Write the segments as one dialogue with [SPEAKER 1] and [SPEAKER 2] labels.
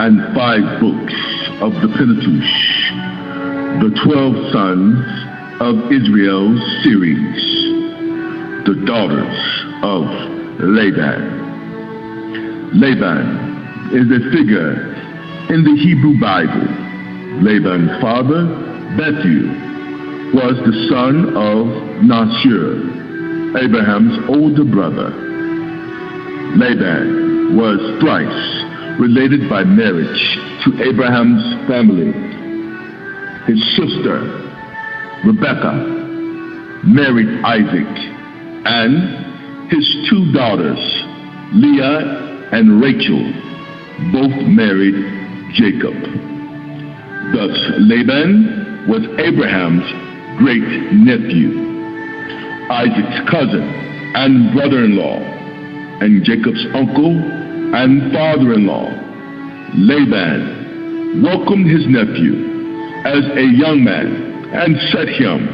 [SPEAKER 1] and 5 books of the Pentateuch, the 12 sons of Israel's series, the daughters of Laban. Laban is a figure in the Hebrew Bible. Laban's father, Bethuel, was the son of Nahshon, Abraham's older brother. Laban was thrice related by marriage to Abraham's family. His sister, Rebekah, married Isaac, and his 2 daughters, Leah and Rachel, both married Jacob. Thus, Laban was Abraham's great nephew, Isaac's cousin and brother-in-law, and Jacob's uncle and father-in-law. Laban welcomed his nephew as a young man and set him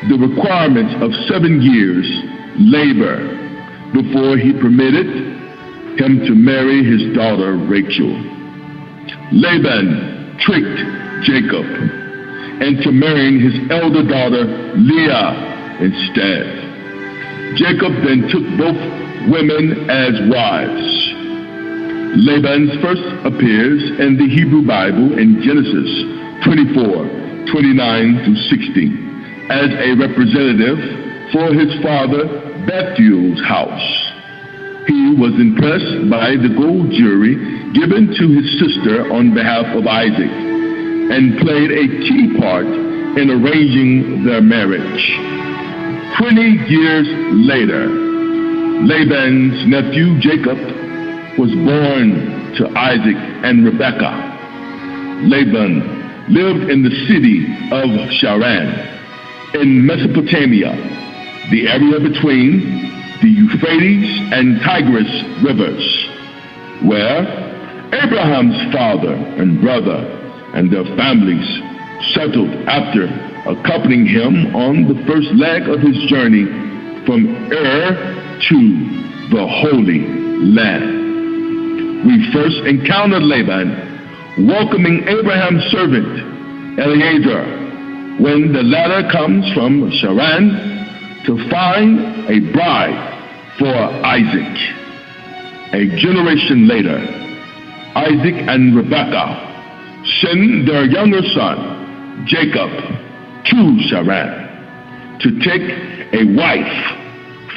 [SPEAKER 1] the requirements of 7 years' labor before he permitted him to marry his daughter Rachel. Laban tricked Jacob into marrying his elder daughter Leah instead. Jacob then took both women as wives. Laban first appears in the Hebrew Bible in Genesis 24:29-60 as a representative for his father Bethuel's house. He was impressed by the gold jewelry given to his sister on behalf of Isaac and played a key part in arranging their marriage. 20 years later, Laban's nephew Jacob was born to Isaac and Rebekah. Laban lived in the city of Sharan in Mesopotamia, the area between the Euphrates and Tigris rivers, where Abraham's father and brother and their families settled after accompanying him on the first leg of his journey from Ur to the Holy Land. We first encountered Laban welcoming Abraham's servant Eliezer when the latter comes from Sharan to find a bride for Isaac. A generation later, Isaac and Rebekah send their younger son, Jacob, to Sharan to take a wife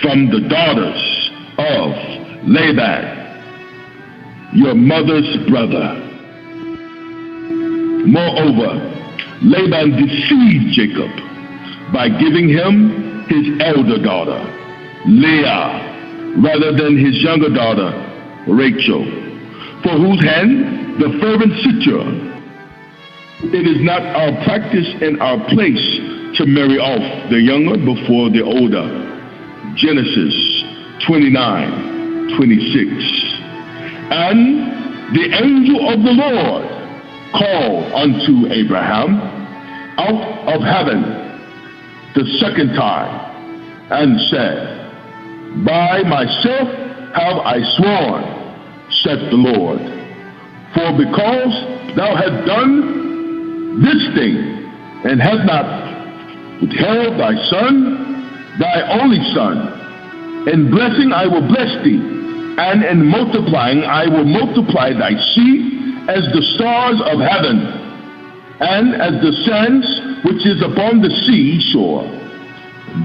[SPEAKER 1] from the daughters of Laban, your mother's brother. Moreover, Laban deceived Jacob by giving him his elder daughter, Leah, rather than his younger daughter, Rachel, for whose hand the fervent suitor. It is not our practice in our place to marry off the younger before the older. Genesis 29:26. And the angel of the Lord called unto Abraham out of heaven the second time, and said, By myself have I sworn, saith the Lord, for because thou hast done this thing, and hast not withheld thy son, thy only son, in blessing I will bless thee, and in multiplying I will multiply thy seed as the stars of heaven, and as the sands which is upon the sea shore.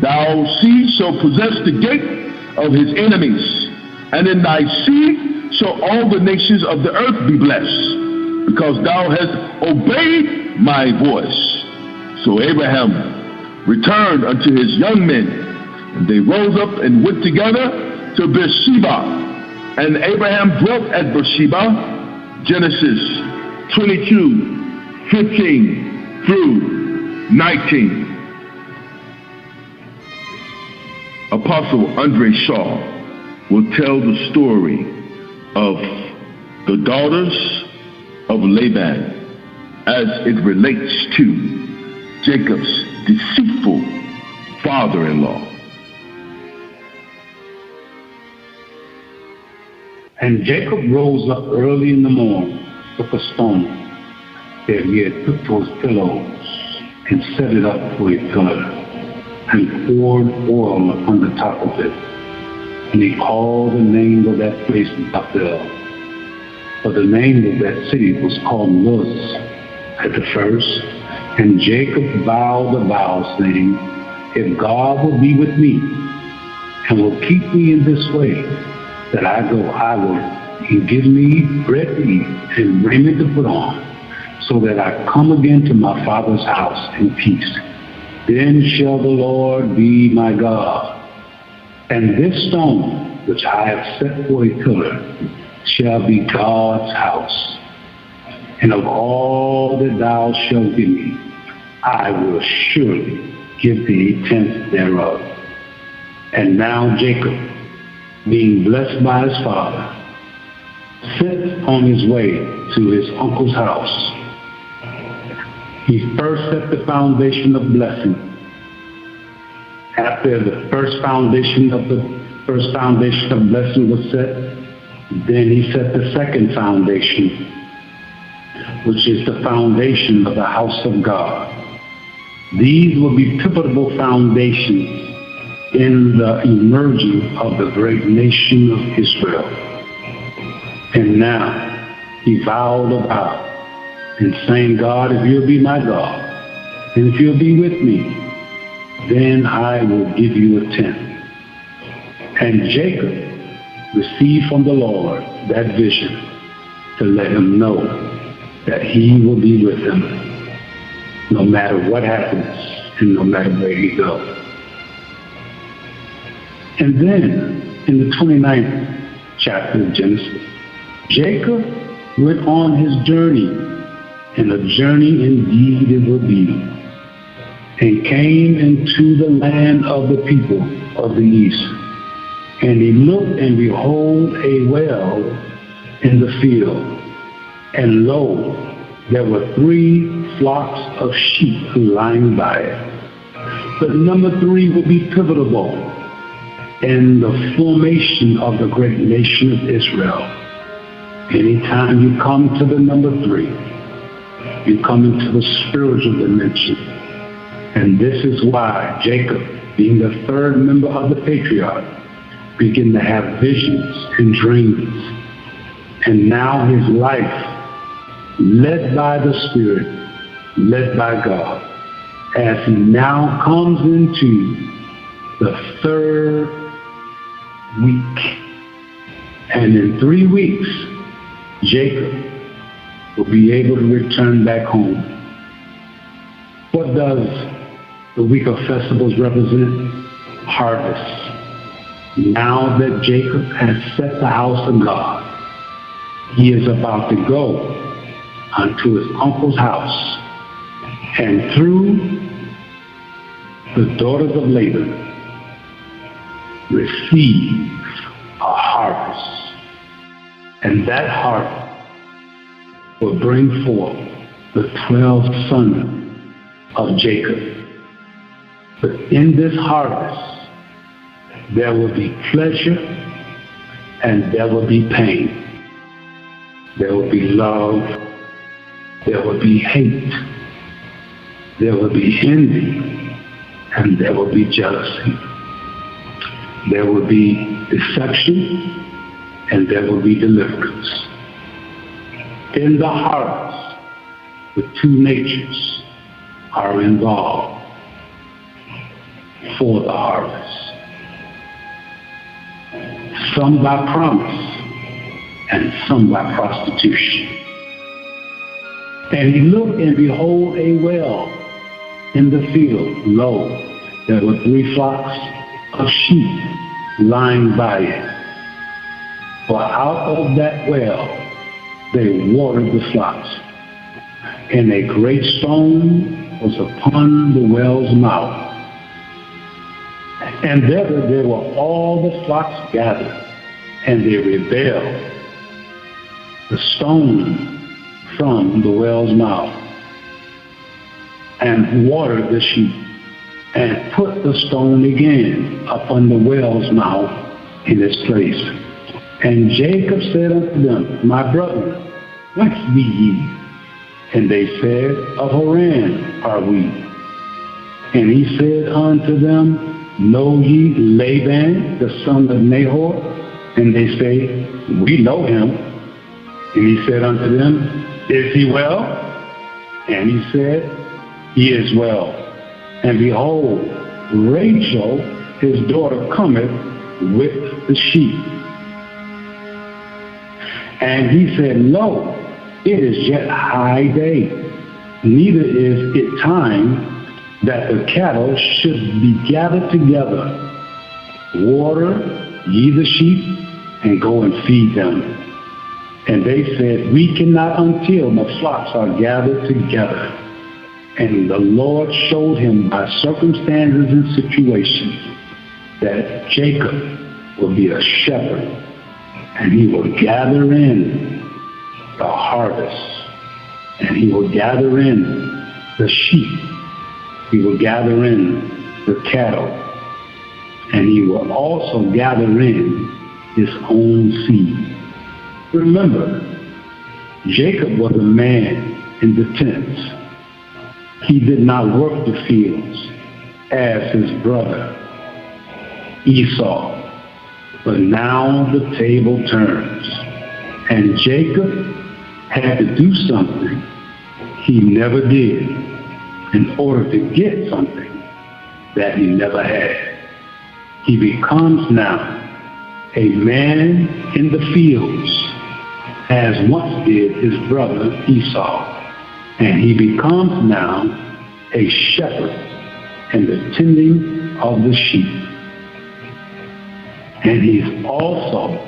[SPEAKER 1] Thou seed shall possess the gate of his enemies, and in thy seed shall all the nations of the earth be blessed, because thou hast obeyed my voice. So Abraham returned unto his young men, and they rose up and went together to Beersheba, and Abraham dwelt at Beersheba. Genesis 22:15-19. Apostle Andre Shaw will tell the story of the daughters of Laban as it relates to Jacob's deceitful father-in-law.
[SPEAKER 2] And Jacob rose up early in the morning took a stone that he had put for his pillows and set it up for a pillar, and poured oil upon the top of it. And he called the name of that place Bethel, for the name of that city was called Luz at the first. And Jacob vowed a vow, saying, if God will be with me, and will keep me in this way that I go, I will, and give me bread to eat and raiment to put on, so that I come again to my father's house in peace. Then shall the Lord be my God, and this stone which I have set for a pillar shall be God's house. And of all that thou shalt give me, I will surely give thee a tenth thereof. And now Jacob, being blessed by his father, set on his way to his uncle's house. He first set the foundation of blessing. After the first foundation of blessing was set, then he set the second foundation, which is the foundation of the house of God. These will be pivotal foundations in the emerging of the great nation of Israel. And now he vowed a vow and saying, God, if you'll be my God, and if you'll be with me, then I will give you a tenth. And Jacob received from the Lord that vision to let him know that he will be with him no matter what happens and no matter where he goes. And then in the 29th chapter of Genesis, Jacob went on his journey, and a journey indeed it will be, and came into the land of the people of the east. And he looked, and behold, a well in the field, and lo, there were 3 flocks of sheep lying by it. But number 3 will be pivotal in the formation of the great nation of Israel. Anytime you come to the number 3, you come into the spiritual dimension. And this is why Jacob, being the 3rd member of the patriarch, began to have visions and dreams. And now his life, led by the Spirit, led by God, as he now comes into the 3rd week. And in 3 weeks, Jacob will be able to return back home. What does the week of festivals represent? Harvest. Now that Jacob has set the house of God, he is about to go unto his uncle's house, and through the daughters of Laban receive a harvest. And that harvest will bring forth the 12 sons of Jacob. But in this harvest, there will be pleasure and there will be pain. There will be love. There will be hate. There will be envy. And there will be jealousy. There will be deception and there will be deliverance. In the harvest, the 2 natures are involved for the harvest. Some by promise and some by prostitution. And he looked, and behold, a well in the field. Lo, there were 3 flocks of sheep lying by it. For out of that well they watered the flocks. And a great stone was upon the well's mouth. And there were all the flocks gathered, and they rebelled the stone from the well's mouth, and watered the sheep, and put the stone again upon the well's mouth in its place. And Jacob said unto them, my brethren, Whence be ye? And they said, Of Haran are we. And he said unto them, Know ye Laban, the son of Nahor? And they say, We know him. And he said unto them, Is he well? And he said, He is well. And behold, Rachel, his daughter, cometh with the sheep. And he said, Lo, it is yet high day, neither is it time that the cattle should be gathered together. Water ye the sheep, and go and feed them. And they said, We cannot until the flocks are gathered together. And the Lord showed him by circumstances and situations that Jacob will be a shepherd, and he will gather in the harvest, and he will gather in the sheep, he will gather in the cattle, and he will also gather in his own seed. Remember, Jacob was a man in the tents. He did not work the fields as his brother Esau. But now the table turns, and Jacob had to do something he never did in order to get something that he never had. He becomes now a man in the fields, as once did his brother Esau, and he becomes now a shepherd in the tending of the sheep. And he's also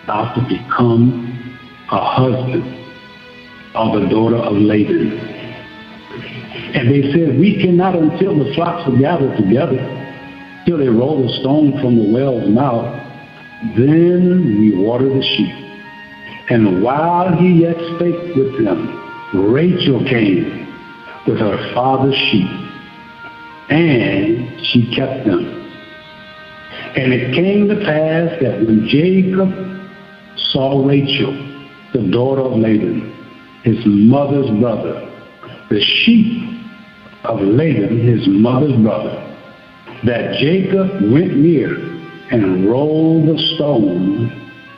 [SPEAKER 2] about to become a husband of the daughter of Laban. And they said, We cannot until the flocks are gathered together, till they roll a stone from the well's mouth, then we water the sheep. And while he yet spake with them, Rachel came with her father's sheep, and she kept them. And it came to pass that when Jacob saw Rachel, the daughter of Laban, his mother's brother, the sheep of Laban, his mother's brother, that Jacob went near and rolled the stone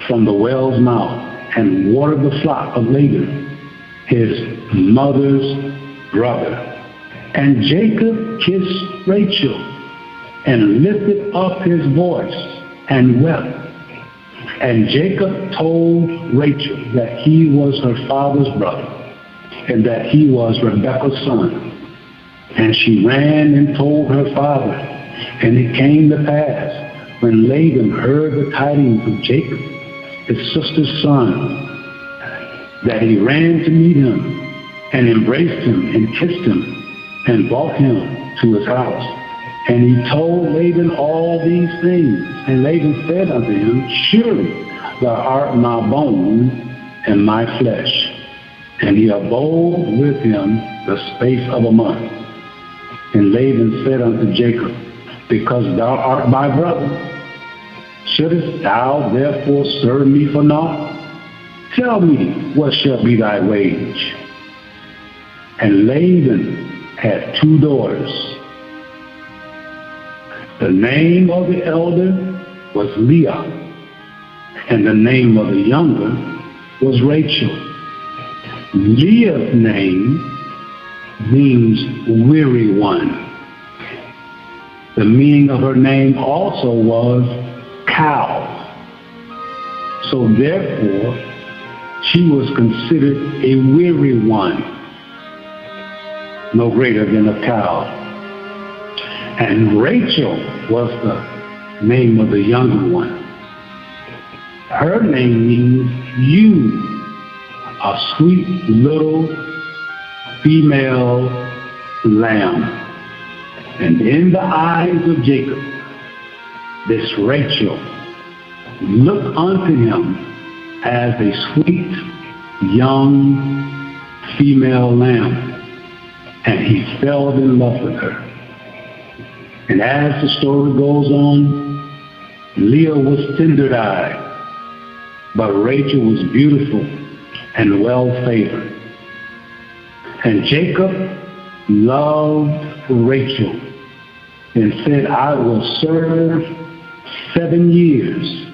[SPEAKER 2] from the well's mouth and watered the flock of Laban, his mother's brother. And Jacob kissed Rachel and lifted up his voice and wept. And Jacob told Rachel that he was her father's brother, and that he was Rebekah's son. And she ran and told her father. And it came to pass, when Laban heard the tidings of Jacob, his sister's son, that he ran to meet him, and embraced him, and kissed him, and brought him to his house. And he told Laban all these things. And Laban said unto him, Surely thou art my bone and my flesh. And he abode with him the space of a month. And Laban said unto Jacob, Because thou art my brother, shouldest thou therefore serve me for naught? Tell me, what shall be thy wage? And Laban had 2 daughters. The name of the elder was Leah, and the name of the younger was Rachel. Leah's name means weary one. The meaning of her name also was cow. So therefore, she was considered a weary one, no greater than a cow. And Rachel was the name of the younger one. Her name means ewe, a sweet little female lamb. And in the eyes of Jacob, this Rachel looked unto him as a sweet young female lamb, and he fell in love with her. And as the story goes on, Leah was tender-eyed, but Rachel was beautiful and well-favored. And Jacob loved Rachel and said, I will serve 7 years.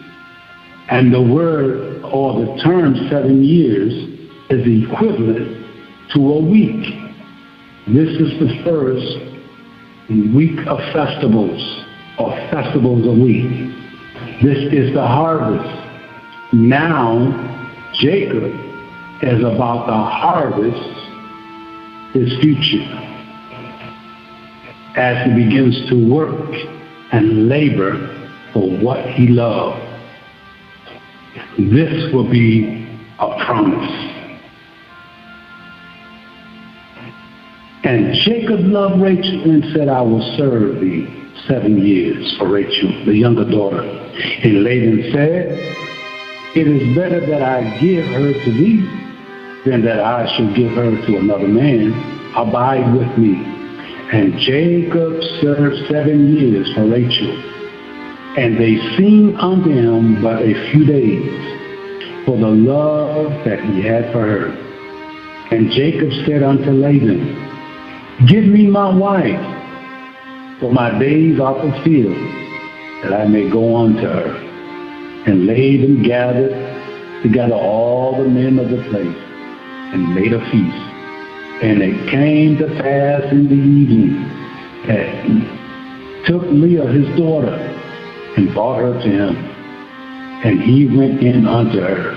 [SPEAKER 2] And the word or the term 7 years is equivalent to a week. This is the first week of festivals, or festivals a week. This is the harvest. Now, Jacob is about to harvest his future as he begins to work and labor for what he loved. This will be a promise. And Jacob loved Rachel and said, I will serve thee 7 years for Rachel, the younger daughter. And Laban said, it is better that I give her to thee than that I should give her to another man. Abide with me. And Jacob served 7 years for Rachel. And they seemed unto him but a few days, for the love that he had for her. And Jacob said unto Laban, give me my wife, for my days are fulfilled, that I may go unto her. And Laban gathered together all the men of the place, and made a feast. And it came to pass in the evening that he took Leah his daughter, and brought her to him. And he went in unto her.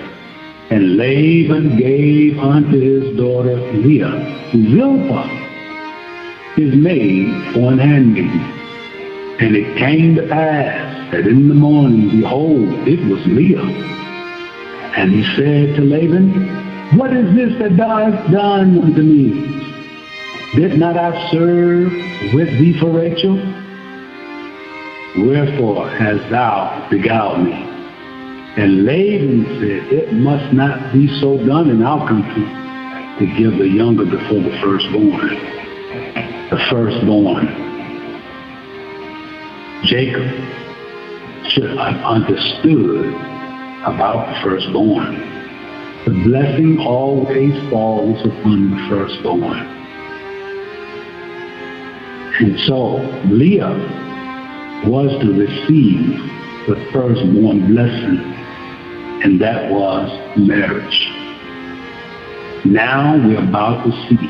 [SPEAKER 2] And Laban gave unto his daughter Leah Zilpah, his maid, for an handmaiden. And it came to pass that in the morning, behold, it was Leah. And he said to Laban, what is this that thou hast done unto me? Did not I serve with thee for Rachel? Wherefore hast thou beguiled me? And Laban said, it must not be so done in our country, to give the younger before the firstborn. The firstborn. Jacob should have understood about the firstborn. The blessing always falls upon the firstborn. And so Leah was to receive the firstborn blessing, and that was marriage. Now we're about to see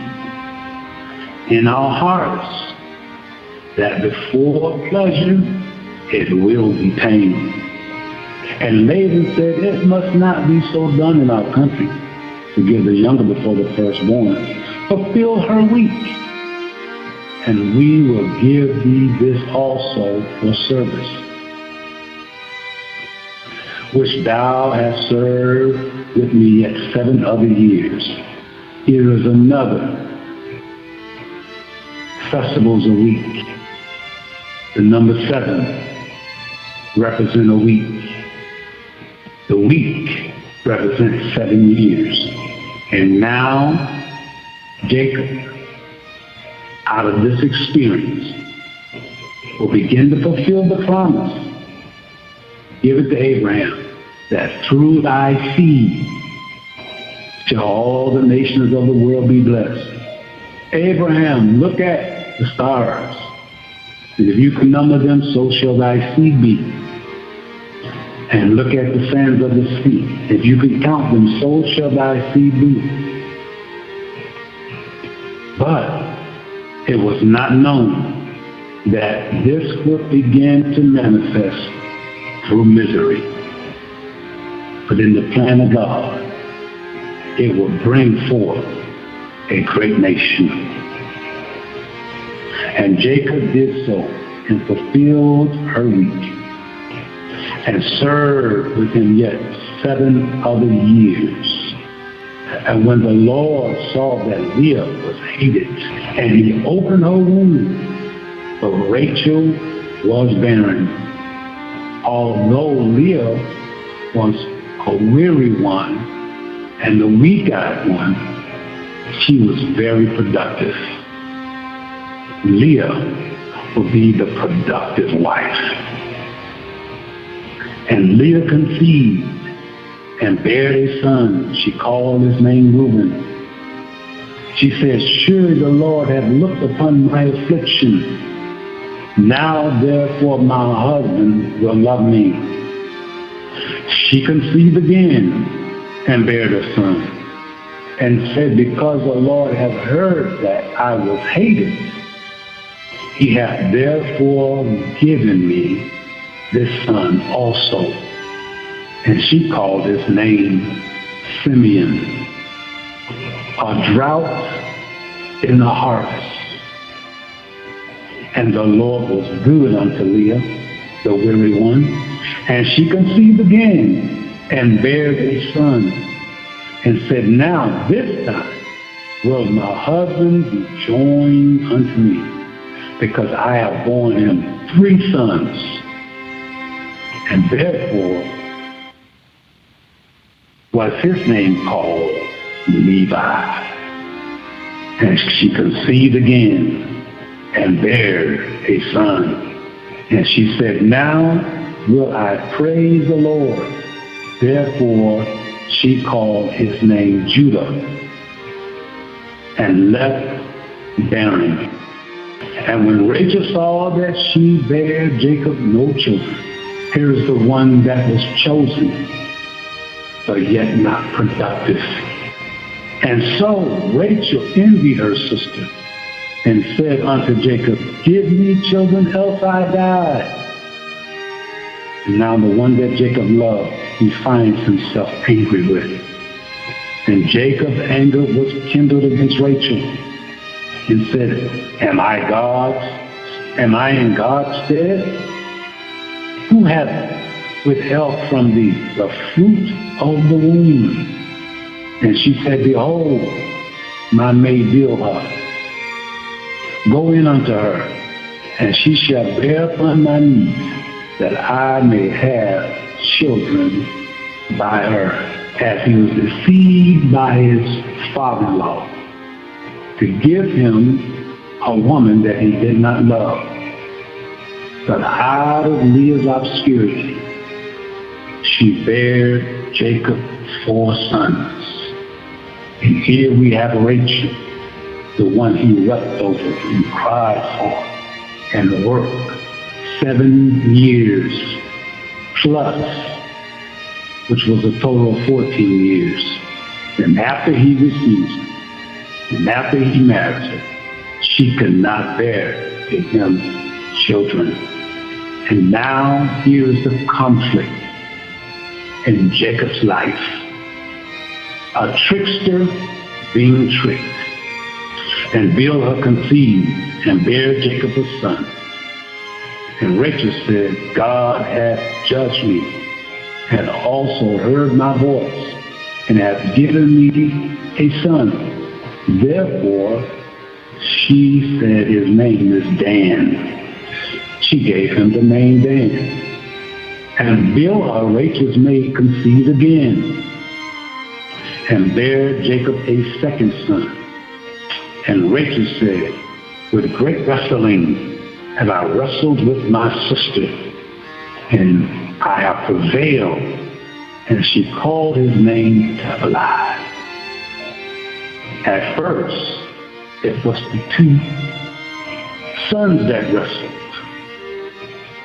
[SPEAKER 2] in our hearts that before pleasure, it will be pain. And Laban said, it must not be so done in our country, to give the younger before the firstborn. Fulfill her week, and we will give thee this also for service, which thou hast served with me yet 7 other years. Here is another festivals a week. The number 7 represent a week. The week represents 7 years. And now, Jacob, out of this experience, will begin to fulfill the promise. Give it to Abraham, that through thy seed shall all the nations of the world be blessed. Abraham, look at the stars, and if you can number them, so shall thy seed be. And look at the sands of the sea. If you can count them, so shall thy seed be. But it was not known that this would begin to manifest through misery. But in the plan of God, it will bring forth a great nation. And Jacob did so and fulfilled her week, and served with him yet 7 other years. And when the Lord saw that Leah was hated, and he opened her womb, but Rachel was barren. Although Leah was a weary one and the weak-eyed one, she was very productive. Leah will be the productive wife. And Leah conceived and bare a son. She called his name Reuben. She said, surely the Lord hath looked upon my affliction. Now therefore my husband will love me. She conceived again and bare a son, and said, because the Lord hath heard that I was hated, he hath therefore given me this son also. And she called his name Simeon. A drought in the harvest. And the Lord was good unto Leah, the weary one. And she conceived again and bare a son, and said, now this time will my husband be joined unto me, because I have borne him 3 sons. And therefore was his name called Levi. And she conceived again and bare a son. And she said, now will I praise the Lord. Therefore she called his name Judah, and left barren. And when Rachel saw that she bare Jacob no children, here is the one that was chosen, but yet not productive. And so Rachel envied her sister, and said unto Jacob, give me children, else I die. And now the one that Jacob loved, he finds himself angry with. And Jacob's anger was kindled against Rachel, and said, am I in God's stead? Who hath withheld from thee the fruit of the womb? And she said, behold, my maid Bilhah. Go in unto her, and she shall bear upon my knees, that I may have children by her. As he was deceived by his father-in-law to give him a woman that he did not love. But out of Leah's obscurity, she bare Jacob 4 sons. And here we have Rachel, the one he wept over and cried for and worked 7 years plus, which was a total of 14 years. And after he received her, and after he married her, she could not bear to him children. And now here is the conflict in Jacob's life. A trickster being tricked. And Bilhah conceived and bare Jacob a son. And Rachel said, God hath judged me, and also heard my voice, and hath given me a son. Therefore she said, his name is Dan. She gave him the name Dan. And Bilhah, Rachel's maid, conceived again, and bare Jacob a second son. And Rachel said, with great wrestling have I wrestled with my sister, and I have prevailed. And she called his name Tephalah. At first, it was the 2 sons that wrestled.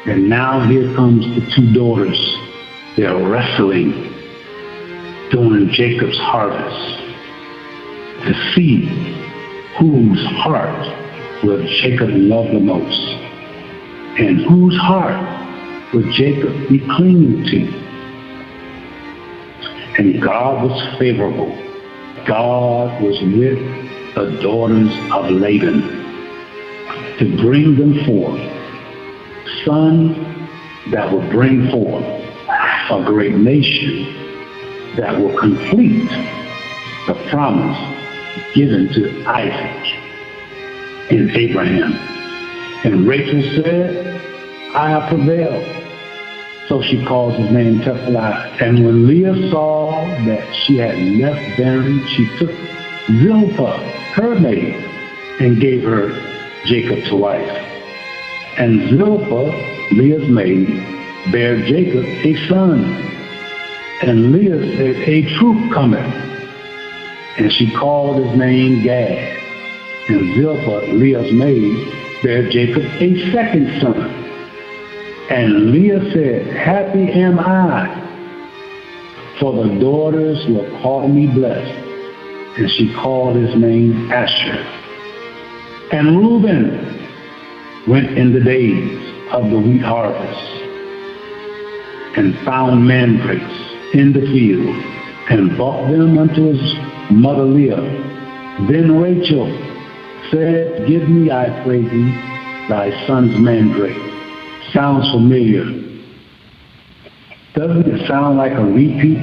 [SPEAKER 2] And now here comes the 2 daughters. They're wrestling during Jacob's harvest to see whose heart will Jacob love the most, and whose heart will Jacob be clinging to. And God was favorable. God was with the daughters of Laban to bring them forth sons that will bring forth a great nation that will complete the promise given to Isaac and Abraham. And Rachel said, I have prevailed. So she calls his name Tephalah. And when Leah saw that she had left barren, she took Zilpah, her maid, and gave her Jacob to wife. And Zilpah, Leah's maid, bare Jacob a son. And Leah said, a troop cometh. And she called his name Gad. And Zilpah, Leah's maid, bare Jacob a second son. And Leah said, happy am I, for the daughters will call me blessed. And she called his name Asher. And Reuben went in the days of the wheat harvest, and found mandrakes in the field, and brought them unto his mother Leah. Then Rachel said, give me, I pray thee, thy son's mandrake. Sounds familiar. Doesn't it sound like a repeat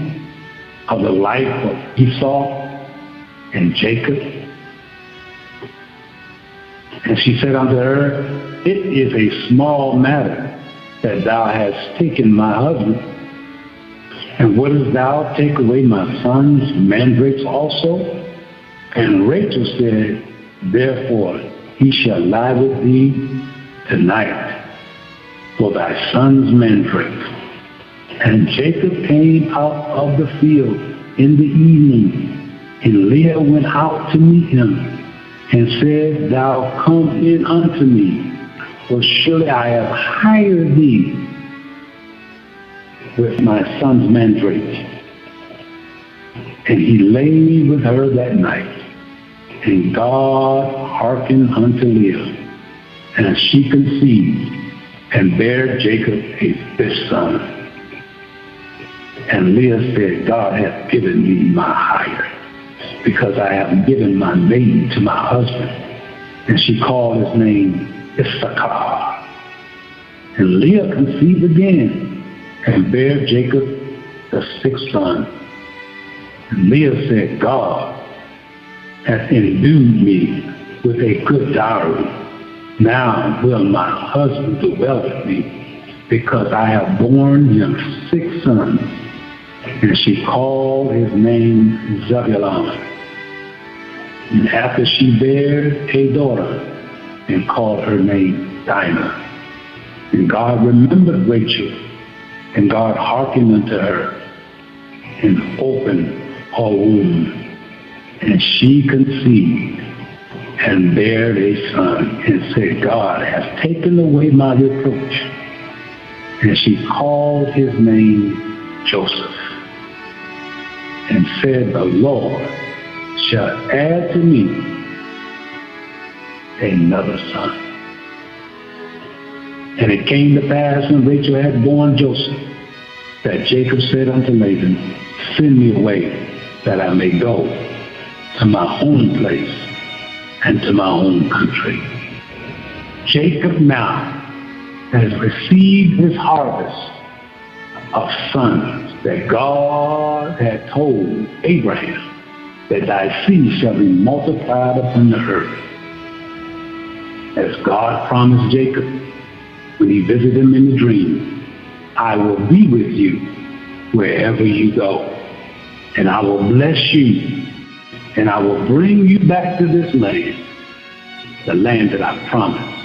[SPEAKER 2] of the life of Esau and Jacob? And she said unto her, it is a small matter that thou hast taken my husband. And wouldest thou take away my son's mandrakes also? And Rachel said, therefore he shall lie with thee tonight for thy son's mandrake. And Jacob came out of the field in the evening, and Leah went out to meet him, and said, thou come in unto me, for surely I have hired thee with my son's mandrake. And he lay with her that night. And God hearkened unto Leah, and she conceived, and bare Jacob a fifth son. And Leah said, God hath given me my hire, because I have given my maid to my husband. And she called his name Issachar. And Leah conceived again, and bare Jacob the sixth son. And Leah said, God hath endued me with a good dowry. Now will my husband dwell with me, because I have borne him 6 sons. And she called his name Zebulun. And after she bare a daughter, and called her name Dinah. And God remembered Rachel, and God hearkened unto her, and opened her womb. And she conceived, and bare a son, and said, God hath taken away my reproach. And she called his name Joseph, and said, the Lord shall add to me another son. And it came to pass, when Rachel had born Joseph, that Jacob said unto Laban, send me away, that I may go to my own place and to my own country. Jacob now has received his harvest of sons that God had told Abraham, that thy seed shall be multiplied upon the earth. As God promised Jacob when he visited him in the dream, I will be with you wherever you go, and I will bless you, and I will bring you back to this land, the land that I promised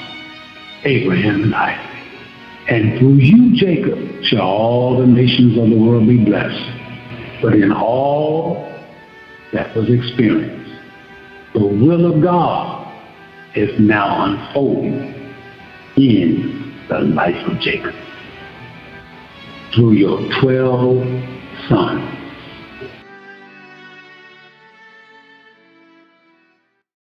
[SPEAKER 2] Abraham and Isaac. And through you, Jacob, shall all the nations of the world be blessed. But in all that was experienced, the will of God is now unfolding in the life of Jacob through your 12 sons.